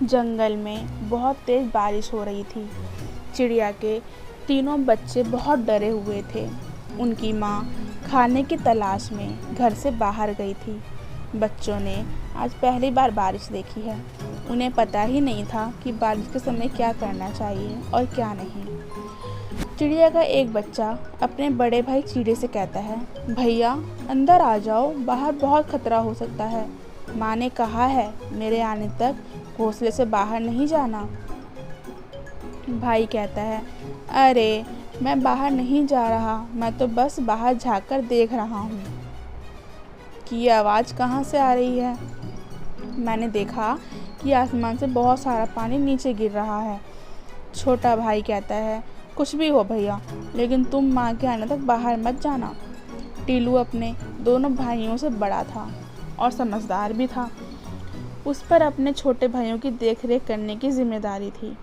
जंगल में बहुत तेज बारिश हो रही थी। चिड़िया के तीनों बच्चे बहुत डरे हुए थे। उनकी माँ खाने की तलाश में घर से बाहर गई थी। बच्चों ने आज पहली बार बारिश देखी है। उन्हें पता ही नहीं था कि बारिश के समय क्या करना चाहिए और क्या नहीं। चिड़िया का एक बच्चा अपने बड़े भाई चीड़े से कहता है, भैया अंदर आ जाओ, बाहर बहुत खतरा हो सकता है। माँ ने कहा है मेरे आने तक घोंसले से बाहर नहीं जाना। भाई कहता है, अरे मैं बाहर नहीं जा रहा, मैं तो बस बाहर झाँक कर देख रहा हूँ कि ये आवाज़ कहाँ से आ रही है। मैंने देखा कि आसमान से बहुत सारा पानी नीचे गिर रहा है। छोटा भाई कहता है, कुछ भी हो भैया, लेकिन तुम माँ के आने तक बाहर मत जाना। टीलू अपने दोनों भाइयों से बड़ा था और समझदार भी था। उस पर अपने छोटे भाइयों की देखरेख करने की जिम्मेदारी थी।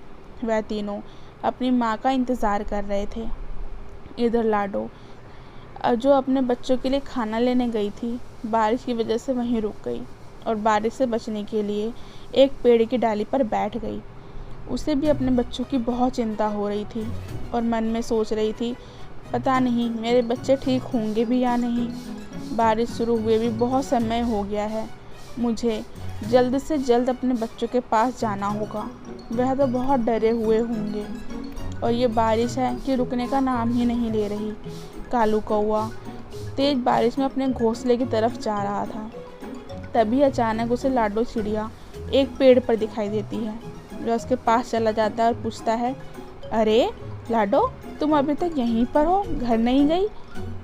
वह तीनों अपनी माँ का इंतज़ार कर रहे थे। इधर लाडो, जो अपने बच्चों के लिए खाना लेने गई थी, बारिश की वजह से वहीं रुक गई और बारिश से बचने के लिए एक पेड़ की डाली पर बैठ गई। उसे भी अपने बच्चों की बहुत चिंता हो रही थी और मन में सोच रही थी, पता नहीं मेरे बच्चे ठीक होंगे भी या नहीं। बारिश शुरू हुए भी बहुत समय हो गया है। मुझे जल्द से जल्द अपने बच्चों के पास जाना होगा। वह तो बहुत डरे हुए होंगे और ये बारिश है कि रुकने का नाम ही नहीं ले रही। कालू कौआ तेज बारिश में अपने घोंसले की तरफ जा रहा था। तभी अचानक उसे लाडो चिड़िया एक पेड़ पर दिखाई देती है। वह उसके पास चला जाता है और पूछता है, अरे लाडो, तुम अभी तक यहीं पर हो, घर नहीं गई?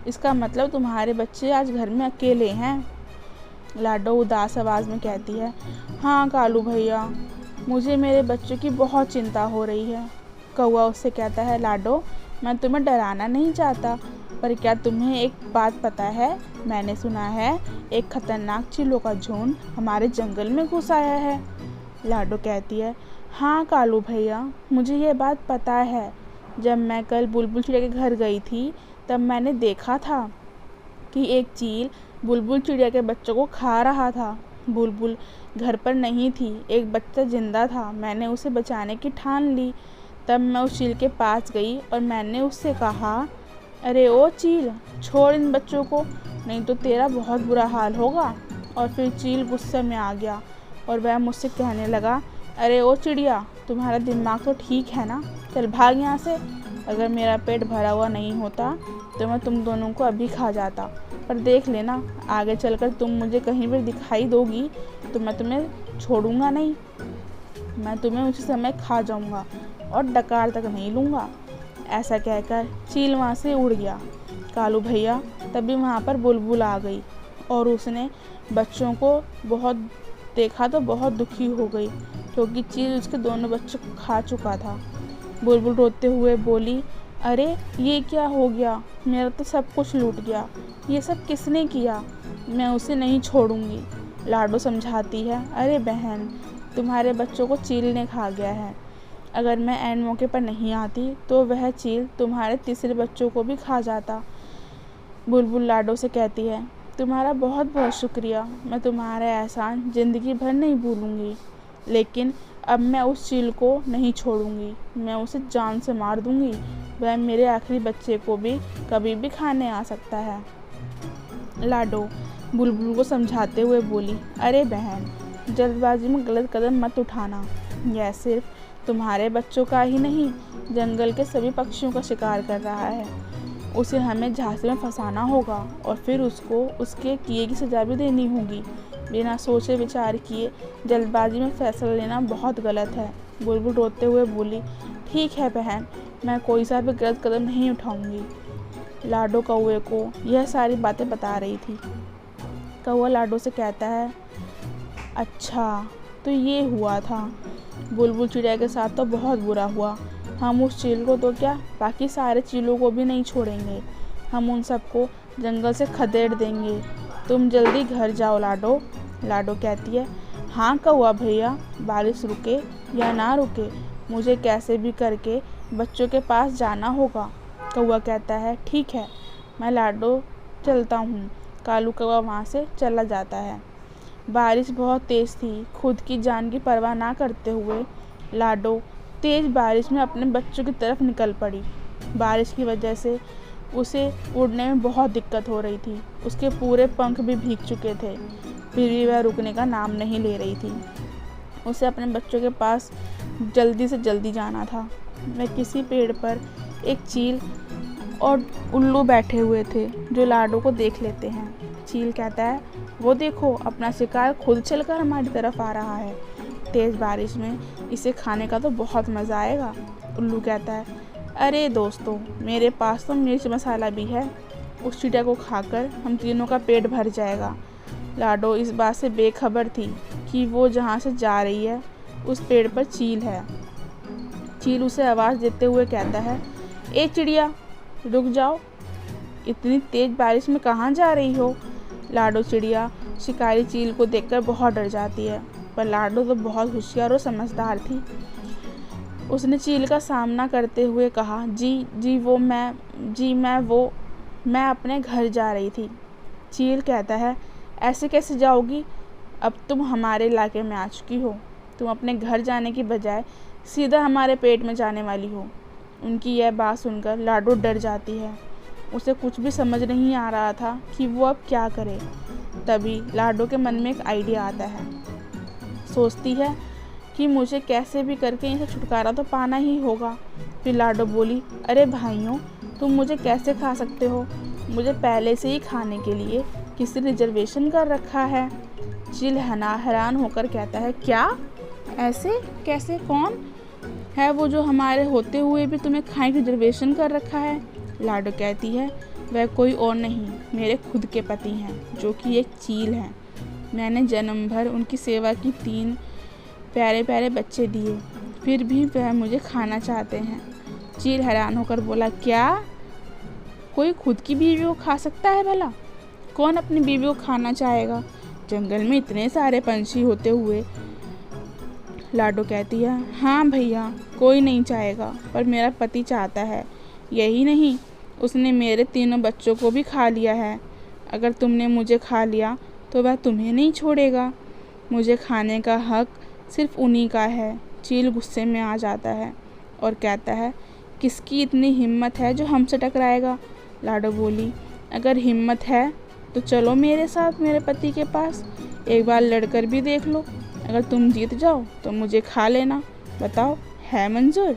इसका मतलब तुम्हारे बच्चे आज घर में अकेले हैं। लाडो उदास आवाज़ में कहती है, हाँ कालू भैया, मुझे मेरे बच्चों की बहुत चिंता हो रही है। कौआ उससे कहता है, लाडो मैं तुम्हें डराना नहीं चाहता, पर क्या तुम्हें एक बात पता है? मैंने सुना है एक खतरनाक चीलों का झुंड हमारे जंगल में घुस आया है। लाडो कहती है, हाँ कालू भैया, मुझे ये बात पता है। जब मैं कल बुलबुल चिड़िया के घर गई थी तब मैंने देखा था कि एक चील बुलबुल चिड़िया के बच्चों को खा रहा था। बुलबुल घर पर नहीं थी, एक बच्चा जिंदा था। मैंने उसे बचाने की ठान ली। तब मैं उस चील के पास गई और मैंने उससे कहा, अरे ओ चील, छोड़ इन बच्चों को, नहीं तो तेरा बहुत बुरा हाल होगा। और फिर चील गुस्से में आ गया और वह मुझसे कहने लगा, अरे ओ चिड़िया, तुम्हारा दिमाग तो ठीक है ना, चल भाग यहाँ से। अगर मेरा पेट भरा हुआ नहीं होता तो मैं तुम दोनों को अभी खा जाता, पर देख लेना, आगे चलकर तुम मुझे कहीं भी दिखाई दोगी तो मैं तुम्हें छोड़ूंगा नहीं। मैं तुम्हें उसी समय खा जाऊंगा और डकार तक नहीं लूँगा। ऐसा कहकर चील वहाँ से उड़ गया। कालू भैया तभी वहाँ पर बुलबुल आ गई और उसने बच्चों को बहुत देखा तो बहुत दुखी हो गई, क्योंकि चील उसके दोनों बच्चों को खा चुका था। बुलबुल रोते हुए बोली, अरे ये क्या हो गया, मेरा तो सब कुछ लूट गया, ये सब किसने किया? मैं उसे नहीं छोड़ूंगी। लाडो समझाती है, अरे बहन, तुम्हारे बच्चों को चील ने खा गया है। अगर मैं ऐन मौके पर नहीं आती तो वह चील तुम्हारे तीसरे बच्चों को भी खा जाता। बुलबुल लाडो से कहती है, तुम्हारा बहुत बहुत शुक्रिया, मैं तुम्हारा एहसान ज़िंदगी भर नहीं भूलूंगी, लेकिन अब मैं उस चील को नहीं छोड़ूंगी, मैं उसे जान से मार दूंगी। वह मेरे आखिरी बच्चे को भी कभी भी खाने आ सकता है। लाडो बुलबुल को समझाते हुए बोली, अरे बहन, जल्दबाजी में गलत कदम मत उठाना। यह सिर्फ तुम्हारे बच्चों का ही नहीं, जंगल के सभी पक्षियों का शिकार कर रहा है। उसे हमें झांसे में फंसाना होगा और फिर उसको उसके किए की सज़ा भी देनी होगी। बिना सोचे विचार किए जल्दबाजी में फैसला लेना बहुत गलत है। बुलबुल रोते हुए बोली, ठीक है बहन, मैं कोई सा भी गलत कदम नहीं उठाऊंगी। लाडो कौवे को यह सारी बातें बता रही थी। कौवा लाडो से कहता है, अच्छा तो ये हुआ था। बुलबुल चिड़िया के साथ तो बहुत बुरा हुआ। हम उस चील को तो क्या, बाकी सारे चीलों को भी नहीं छोड़ेंगे। हम उन सबको जंगल से खदेड़ देंगे। तुम जल्दी घर जाओ लाडो। लाडो कहती है, हाँ कौवा भैया, बारिश रुके या ना रुके, मुझे कैसे भी करके बच्चों के पास जाना होगा। कौवा कहता है, ठीक है, मैं लाडो चलता हूँ, कालू कौवा वहाँ से चला जाता है। बारिश बहुत तेज़ थी। खुद की जान की परवाह ना करते हुए लाडो तेज़ बारिश में अपने बच्चों की तरफ निकल पड़ी। बारिश की वजह से उसे उड़ने में बहुत दिक्कत हो रही थी। उसके पूरे पंख भी भीग चुके थे, फिर भी वह रुकने का नाम नहीं ले रही थी। उसे अपने बच्चों के पास जल्दी से जल्दी जाना था। वह किसी पेड़ पर एक चील और उल्लू बैठे हुए थे जो लाडो को देख लेते हैं। चील कहता है, वो देखो, अपना शिकार खुद चलकर हमारी तरफ आ रहा है। तेज़ बारिश में इसे खाने का तो बहुत मज़ा आएगा। उल्लू कहता है, अरे दोस्तों, मेरे पास तो मिर्च मसाला भी है, उस चिड़िया को खाकर हम तीनों का पेट भर जाएगा। लाडो इस बात से बेखबर थी कि वो जहाँ से जा रही है उस पेड़ पर चील है। चील उसे आवाज़ देते हुए कहता है, ए चिड़िया, रुक जाओ, इतनी तेज़ बारिश में कहाँ जा रही हो। लाडो चिड़िया शिकारी चील को देखकर बहुत डर जाती है, पर लाडो तो बहुत होशियार और समझदार थी। उसने चील का सामना करते हुए कहा, मैं अपने घर जा रही थी। चील कहता है, ऐसे कैसे जाओगी, अब तुम हमारे इलाके में आ चुकी हो। तुम अपने घर जाने की बजाय सीधा हमारे पेट में जाने वाली हो। उनकी यह बात सुनकर लाडो डर जाती है। उसे कुछ भी समझ नहीं आ रहा था कि वो अब क्या करे। तभी लाडो के मन में एक आइडिया आता है। सोचती है कि मुझे कैसे भी करके इनसे छुटकारा तो पाना ही होगा। फिर लाडो बोली, अरे भाइयों, तुम मुझे कैसे खा सकते हो, मुझे पहले से ही खाने के लिए किसी रिजर्वेशन कर रखा है। चील हैरान होकर कहता है, क्या, ऐसे कैसे, कौन है वो जो हमारे होते हुए भी तुम्हें खाने की रिजर्वेशन कर रखा है। लाडो कहती है, वह कोई और नहीं, मेरे खुद के पति हैं, जो कि एक चील हैं। मैंने जन्म भर उनकी सेवा की, 3 प्यारे प्यारे बच्चे दिए, फिर भी वह मुझे खाना चाहते हैं। चील हैरान होकर बोला, क्या, कोई खुद की बीवी को खा सकता है भला? कौन अपनी बीवी को खाना चाहेगा, जंगल में इतने सारे पंछी होते हुए। लाडो कहती है, हाँ भैया, कोई नहीं चाहेगा, पर मेरा पति चाहता है। यही नहीं, उसने मेरे 3 बच्चों को भी खा लिया है। अगर तुमने मुझे खा लिया तो वह तुम्हें नहीं छोड़ेगा। मुझे खाने का हक सिर्फ उन्हीं का है। चील गुस्से में आ जाता है और कहता है, किसकी इतनी हिम्मत है जो हमसे टकराएगा। लाडो बोली, अगर हिम्मत है तो चलो मेरे साथ मेरे पति के पास, एक बार लड़कर भी देख लो। अगर तुम जीत जाओ तो मुझे खा लेना। बताओ, है मंजूर?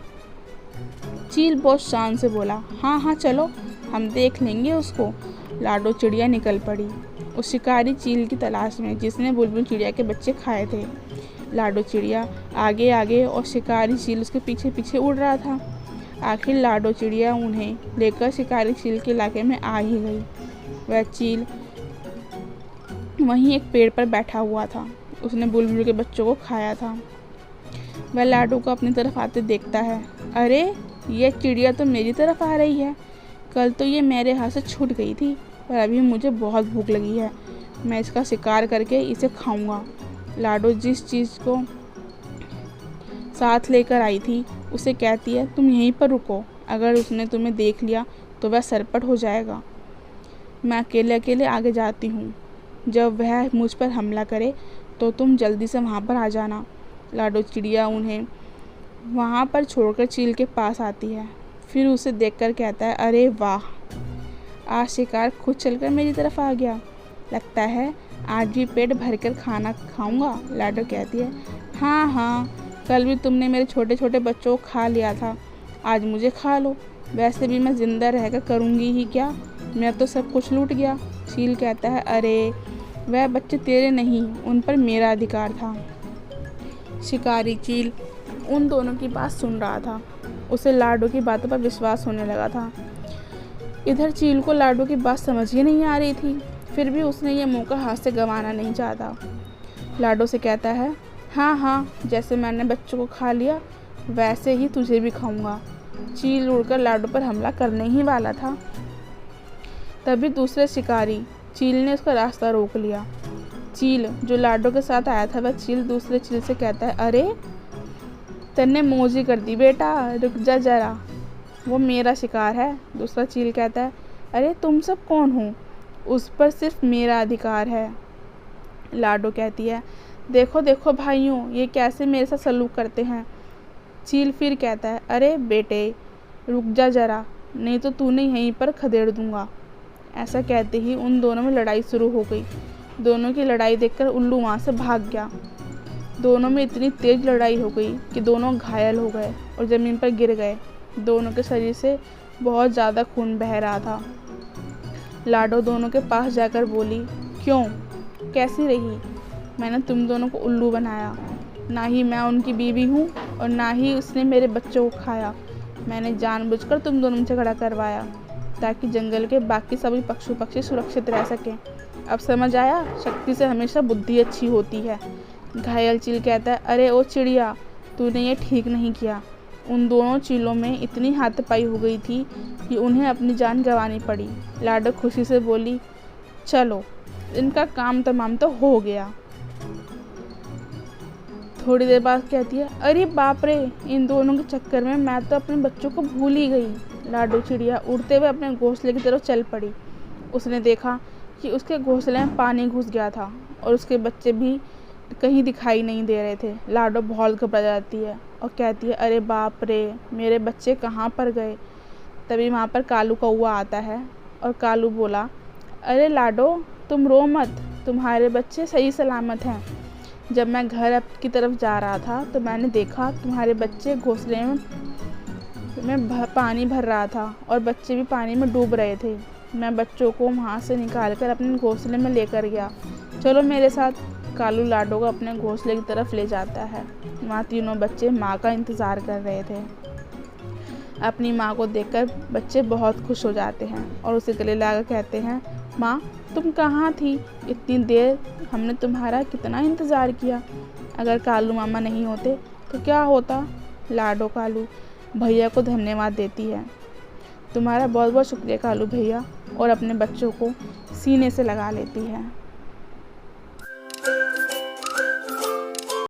चील बहुत शान से बोला, हाँ हाँ चलो, हम देख लेंगे उसको। लाडो चिड़िया निकल पड़ी उस शिकारी चील की तलाश में जिसने बुलबुल चिड़िया के बच्चे खाए थे। लाडो चिड़िया आगे आगे और शिकारी चील उसके पीछे पीछे उड़ रहा था। आखिर लाडो चिड़िया उन्हें लेकर शिकारी चील के इलाके में आ ही गई। वह चील वहीं एक पेड़ पर बैठा हुआ था। उसने बुलबुल के बच्चों को खाया था। वह लाडो को अपनी तरफ आते देखता है। अरे, यह चिड़िया तो मेरी तरफ आ रही है। कल तो ये मेरे हाथ से छूट गई थी, पर अभी मुझे बहुत भूख लगी है। मैं इसका शिकार करके इसे खाऊंगा। लाडो जिस चीज़ को साथ लेकर आई थी उसे कहती है, तुम यहीं पर रुको, अगर उसने तुम्हें देख लिया तो वह सरपट हो जाएगा। मैं अकेले अकेले आगे जाती हूँ। जब वह मुझ पर हमला करे तो तुम जल्दी से वहाँ पर आ जाना। लाडो चिड़िया उन्हें वहाँ पर छोड़कर चील के पास आती है। फिर उसे देखकर कहता है, अरे वाह, आज शिकार खुद चलकर मेरी तरफ आ गया। लगता है आज भी पेट भरकर खाना खाऊंगा। लाडो कहती है, हाँ हाँ, कल भी तुमने मेरे छोटे छोटे बच्चों को खा लिया था, आज मुझे खा लो। वैसे भी मैं ज़िंदा रहकर करूँगी ही क्या, मेरा तो सब कुछ लूट गया। चील कहता है, अरे वह बच्चे तेरे नहीं, उन पर मेरा अधिकार था। शिकारी चील उन दोनों की बात सुन रहा था। उसे लाडो की बातों पर विश्वास होने लगा था। इधर चील को लाडो की बात समझ ही नहीं आ रही थी, फिर भी उसने ये मौका हाथ से गंवाना नहीं चाहता। लाडो से कहता है, हाँ हाँ, जैसे मैंने बच्चों को खा लिया वैसे ही तुझे भी खाऊंगा। चील उड़कर लाडो पर हमला करने ही वाला था, तभी दूसरे शिकारी चील ने उसका रास्ता रोक लिया। चील जो लाडो के साथ आया था, वह चील दूसरे चील से कहता है, अरे तन्ने मौजी कर दी बेटा, रुक जा जरा, वो मेरा शिकार है। दूसरा चील कहता है, अरे तुम सब कौन हो, उस पर सिर्फ मेरा अधिकार है। लाडो कहती है, देखो देखो भाइयों, ये कैसे मेरे साथ सलूक करते हैं। चील फिर कहता है, अरे बेटे रुक जा जरा, नहीं तो तूने यहीं पर खदेड़ दूंगा। ऐसा कहते ही उन दोनों में लड़ाई शुरू हो गई। दोनों की लड़ाई देखकर उल्लू वहाँ से भाग गया। दोनों में इतनी तेज लड़ाई हो गई कि दोनों घायल हो गए और ज़मीन पर गिर गए। दोनों के शरीर से बहुत ज़्यादा खून बह रहा था। लाडो दोनों के पास जाकर बोली, क्यों, कैसी रही? मैंने तुम दोनों को उल्लू बनाया। ना ही मैं उनकी बीवी हूँ और ना ही उसने मेरे बच्चों को खाया। मैंने जानबूझकर तुम दोनों में झगड़ा करवाया ताकि जंगल के बाकी सभी पशु पक्षी सुरक्षित रह सकें। अब समझ आया, शक्ति से हमेशा बुद्धि अच्छी होती है। घायल चील कहता है, अरे ओ चिड़िया, तूने ये ठीक नहीं किया। उन दोनों चीलों में इतनी हाथापाई हो गई थी कि उन्हें अपनी जान गंवानी पड़ी। लाडो खुशी से बोली, चलो इनका काम तमाम तो हो गया। थोड़ी देर बाद कहती है, अरे बाप रे, इन दोनों के चक्कर में मैं तो अपने बच्चों को भूल ही गई। लाडो चिड़िया उड़ते हुए अपने घोंसले की तरफ चल पड़ी। उसने देखा कि उसके घोंसले में पानी घुस गया था और उसके बच्चे भी कहीं दिखाई नहीं दे रहे थे। लाडो बहुत घबरा जाती है और कहती है, अरे बाप रे, मेरे बच्चे कहाँ पर गए। तभी वहाँ पर कालू कौआ आता है और कालू बोला, अरे लाडो, तुम रो मत, तुम्हारे बच्चे सही सलामत हैं। जब मैं घर की तरफ जा रहा था तो मैंने देखा तुम्हारे बच्चे घोंसले में पानी भर रहा था और बच्चे भी पानी में डूब रहे थे। मैं बच्चों को वहाँ से निकालकर अपने घोंसले में लेकर गया। चलो मेरे साथ। कालू लाडो को अपने घोंसले की तरफ ले जाता है। वहाँ तीनों बच्चे माँ का इंतज़ार कर रहे थे। अपनी माँ को देखकर बच्चे बहुत खुश हो जाते हैं और उसे गले लगाकर कहते हैं, माँ तुम कहाँ थी? इतनी देर हमने तुम्हारा कितना इंतज़ार किया। अगर कालू मामा नहीं होते तो क्या होता? लाडो कालू भैया को धन्यवाद देती है। तुम्हारा बहुत बहुत शुक्रिया कालू भैया, और अपने बच्चों को सीने से लगा लेती है।